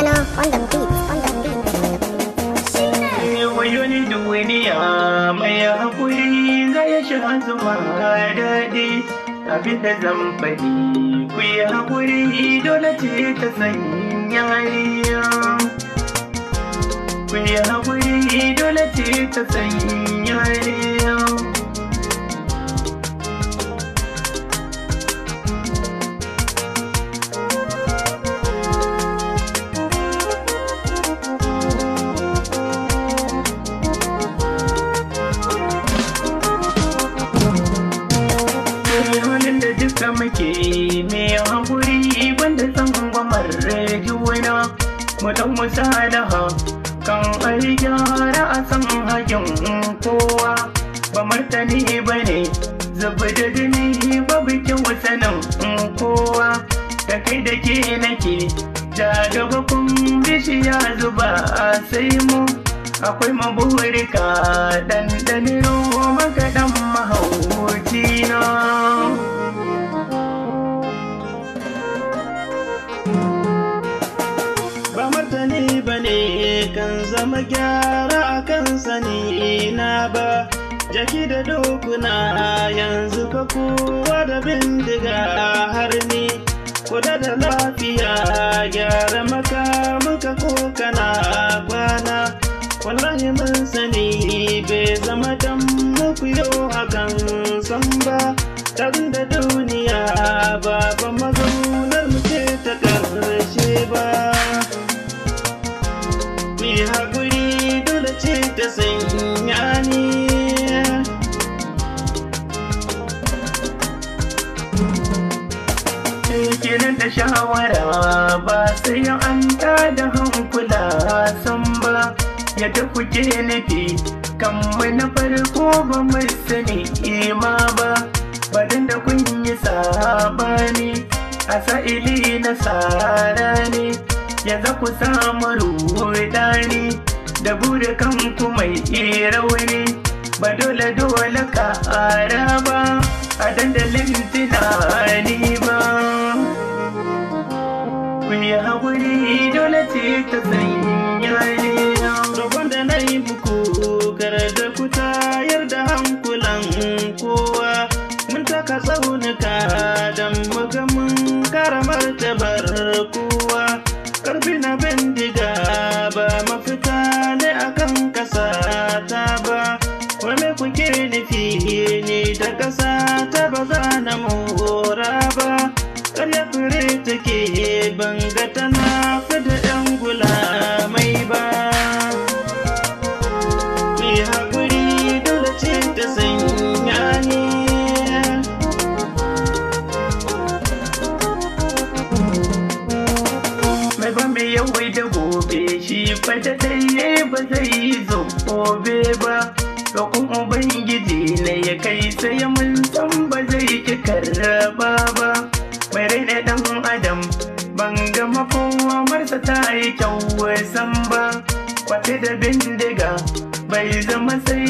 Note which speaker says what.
Speaker 1: Ghana on the beat.
Speaker 2: Wayoni duniya mai haƙuri zai sha zuma daɗi. Abinda zan faɗi ku yi haƙuri dole ce ta sanya hariya. Ku yi haƙuri dole ce ta sanya hariya. Halin da duka muke mai haƙuri banda tsangwamar juna, mu dan musalaha kan ai gyara a san hakin kowa. Ba martani ba ne zuba da jini ba bikin sanin kowa. Da kai da ke nake ja gaba kun bishiya zuba sai mu akwai maburika ɗanɗaniro makaɗan mahauci na. Ba martani ba ne kan zama gyara a kan sani na ba. Jaki da dokuna yanzu fa kowa da bindiga har ni. Kuda da lafiya gyara maka muka ko kana kwana. Wallahi mun sani bai zama dan muku yau hakan san ba. Dan da duniya ba mazaunar mu ce ta ƙarshe ba. Mi haƙuri dole ce ta sanya ni. Kenan da shawara ba sai an da hankula san ba. Yadda kuke nufi kan na farko ba mu sani ima ba. Badan da kun yi sabani a sa'ili na tsara ne. Yanzu ku samu rudani da buri kanku mai rauni. Ba dole ka ba a dandalin tunani ba. Ku yi haƙuri dole ce ta sanya ne. Roƙon da na yi muku kar da ku tayar da hankulan kowa. Mun taka tsaunuka don muga mun kara martabar kowa. Karfi na bindiga ba mafita ne akan ƙasa ta ba. Wane kuke nufi ne da ƙasa ta ba za na mora ba. Ƙarya fure take banga tana fida 'yan gulamai ba. Mai haƙuri dole ce ta sanya ni. Mai ba mai yawai da gobe shi fata ɗaya ba zai zo gobe ba. Roƙon Ubangiji na ya kai sai mun san ba zai ki karraba ba. Mai raina ɗan adam ban ga makomarsa ta yi kyau san ba. Kwace da bindiga bai zama sai